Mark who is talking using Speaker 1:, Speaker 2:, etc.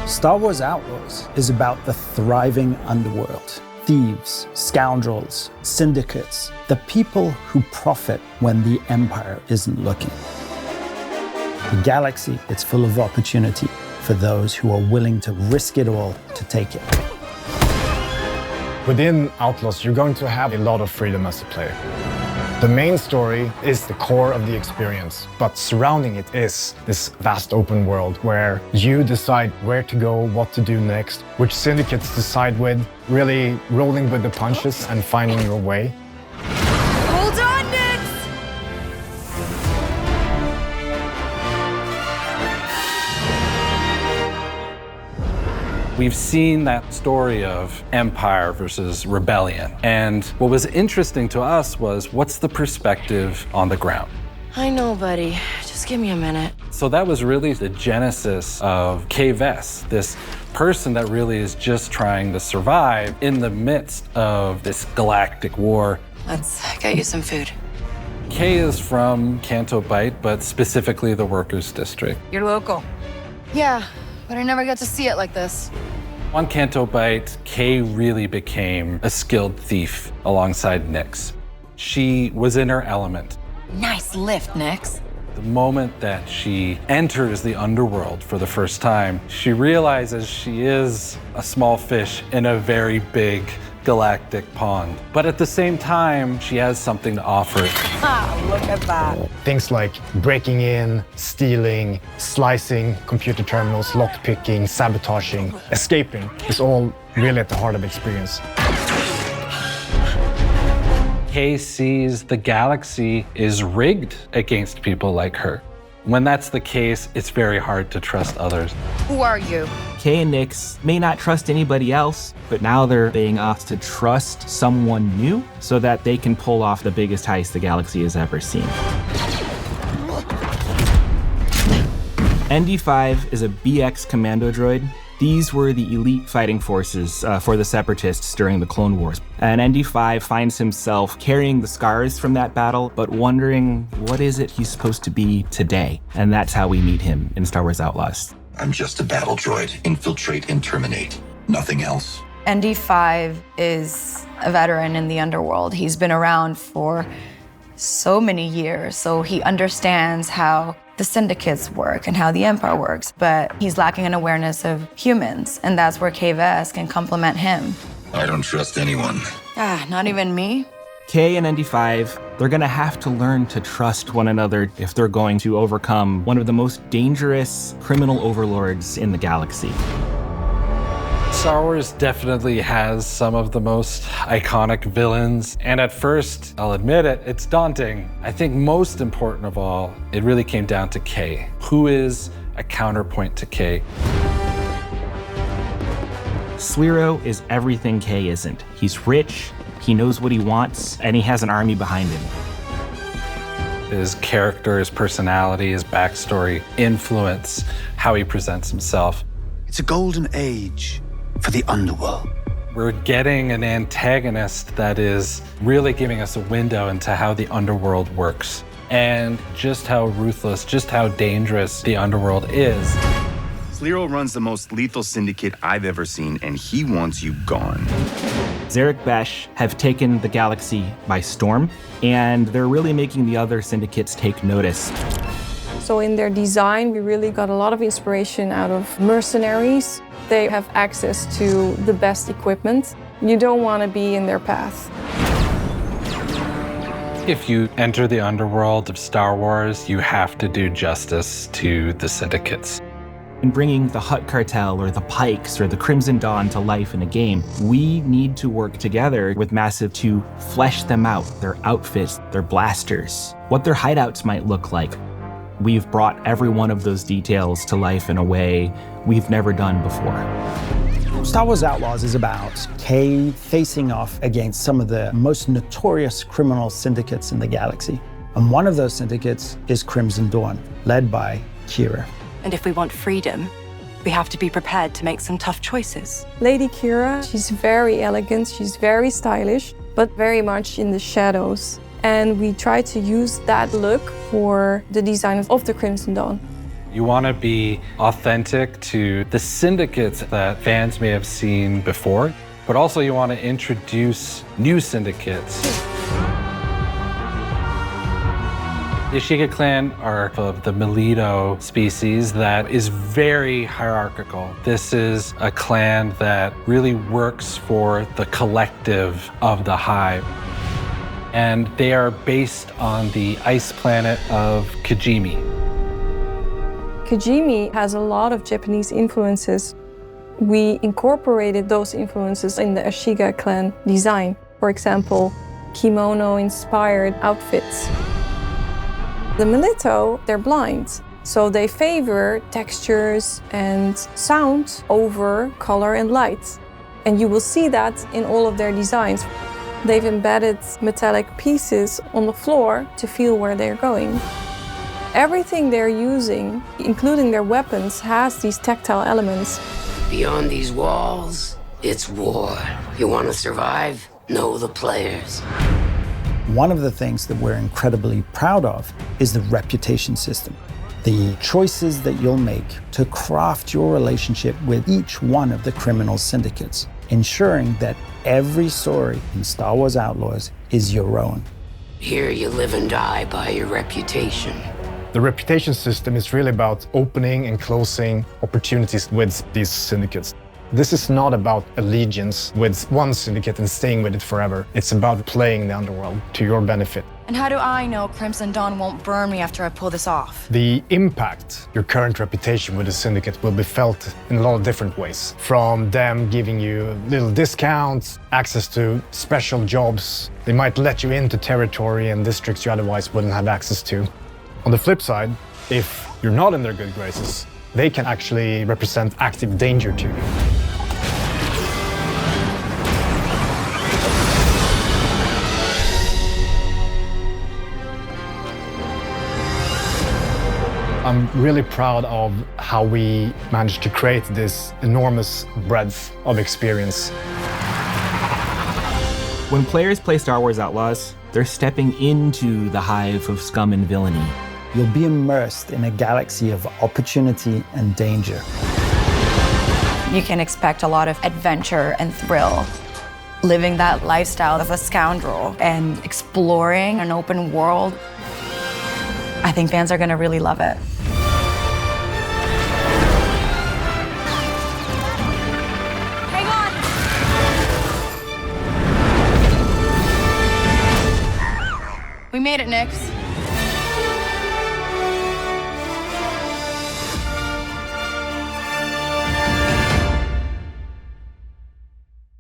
Speaker 1: Star Wars Outlaws is about the thriving underworld. Thieves, scoundrels, syndicates, the people who profit when the Empire isn't looking. The galaxy is full of opportunity for those who are willing to risk it all to take it.
Speaker 2: Within Outlaws, you're going to have a lot of freedom as a player. The main story is the core of the experience, but surrounding it is this vast open world where you decide where to go, what to do next, which syndicates to side with, really rolling with the punches and finding your way.
Speaker 3: Hold on, Nix!
Speaker 4: We've seen that story of empire versus rebellion. And what was interesting to us was, what's the perspective on the ground?
Speaker 3: I know, buddy. Just give me a minute.
Speaker 4: So that was really the genesis of Kessel, this person that really is just trying to survive in the midst of this galactic war.
Speaker 3: Let's get you some food.
Speaker 4: Kay is from Canto Bight, but specifically the Workers' District.
Speaker 3: You're local. Yeah, but I never get to see it like this.
Speaker 4: On Canto Bight, Kay really became a skilled thief alongside Nix. She was in her element.
Speaker 3: Nice lift, Nix.
Speaker 4: The moment that she enters the underworld for the first time, she realizes she is a small fish in a very big galactic pond. But at the same time, she has something to offer.
Speaker 3: Ah, look at that.
Speaker 2: Things like breaking in, stealing, slicing computer terminals, lockpicking, sabotaging, escaping is all really at the heart of the experience.
Speaker 4: Kay sees the galaxy is rigged against people like her. When that's the case, it's very hard to trust others.
Speaker 3: Who are you?
Speaker 5: Kay and Nix may not trust anybody else, but now they're being asked to trust someone new so that they can pull off the biggest heist the galaxy has ever seen. ND5 is a BX commando droid. These were the elite fighting forces for the Separatists during the Clone Wars. And ND5 finds himself carrying the scars from that battle, but wondering what is it he's supposed to be today. And that's how we meet him in Star Wars Outlaws.
Speaker 6: I'm just a battle droid. Infiltrate and terminate. Nothing else.
Speaker 7: ND5 is a veteran in the underworld. He's been around for so many years, so he understands how the syndicates work and how the Empire works, but he's lacking an awareness of humans, and that's where Kessel can complement him.
Speaker 6: I don't trust anyone.
Speaker 7: Not even me?
Speaker 5: Kay and ND5, they're gonna have to learn to trust one another if they're going to overcome one of the most dangerous criminal overlords in the galaxy.
Speaker 4: Star Wars definitely has some of the most iconic villains, and at first, I'll admit it, it's daunting. I think most important of all, it really came down to Kay. Who is a counterpoint to Kay?
Speaker 5: Sliro is everything Kay isn't. He's rich, he knows what he wants, and he has an army behind him.
Speaker 4: His character, his personality, his backstory influence how he presents himself.
Speaker 8: It's a golden age for the underworld.
Speaker 4: We're getting an antagonist that is really giving us a window into how the underworld works and just how ruthless, just how dangerous the underworld is.
Speaker 9: Sliro runs the most lethal syndicate I've ever seen, and he wants you gone.
Speaker 5: Zarek Besh have taken the galaxy by storm, and they're really making the other syndicates take notice.
Speaker 10: So in their design, we really got a lot of inspiration out of mercenaries. They have access to the best equipment. You don't want to be in their path.
Speaker 4: If you enter the underworld of Star Wars, you have to do justice to the syndicates.
Speaker 5: In bringing the Hutt Cartel or the Pikes or the Crimson Dawn to life in a game, we need to work together with Massive to flesh them out, their outfits, their blasters, what their hideouts might look like. We've brought every one of those details to life in a way we've never done before.
Speaker 1: Star Wars Outlaws is about Kay facing off against some of the most notorious criminal syndicates in the galaxy. And one of those syndicates is Crimson Dawn, led by Kira.
Speaker 3: And if we want freedom, we have to be prepared to make some tough choices.
Speaker 10: Lady Kira, she's very elegant, she's very stylish, but very much in the shadows. And we try to use that look for the design of the Crimson Dawn.
Speaker 4: You want to be authentic to the syndicates that fans may have seen before, but also you want to introduce new syndicates. The Ashiga clan are of the Melito species that is very hierarchical. This is a clan that really works for the collective of the hive. And they are based on the ice planet of Kijimi.
Speaker 10: Kijimi has a lot of Japanese influences. We incorporated those influences in the Ashiga clan design. For example, kimono-inspired outfits. The Melito, they're blind, so they favor textures and sound over color and light. And you will see that in all of their designs. They've embedded metallic pieces on the floor to feel where they're going. Everything they're using, including their weapons, has these tactile elements.
Speaker 11: Beyond these walls, it's war. You want to survive? Know the players.
Speaker 1: One of the things that we're incredibly proud of is the reputation system. The choices that you'll make to craft your relationship with each one of the criminal syndicates, ensuring that every story in Star Wars Outlaws is your own.
Speaker 11: Here you live and die by your reputation.
Speaker 2: The reputation system is really about opening and closing opportunities with these syndicates. This is not about allegiance with one syndicate and staying with it forever. It's about playing the underworld to your benefit.
Speaker 7: And how do I know Crimson Dawn won't burn me after I pull this off?
Speaker 2: The impact your current reputation with the syndicate will be felt in a lot of different ways. From them giving you little discounts, access to special jobs. They might let you into territory and districts you otherwise wouldn't have access to. On the flip side, if you're not in their good graces, they can actually represent active danger to you. I'm really proud of how we managed to create this enormous breadth of experience.
Speaker 5: When players play Star Wars Outlaws, they're stepping into the hive of scum and villainy.
Speaker 1: You'll be immersed in a galaxy of opportunity and danger.
Speaker 7: You can expect a lot of adventure and thrill. Living that lifestyle of a scoundrel and exploring an open world. I think fans are gonna really love it. Hang on! We made it, Nix.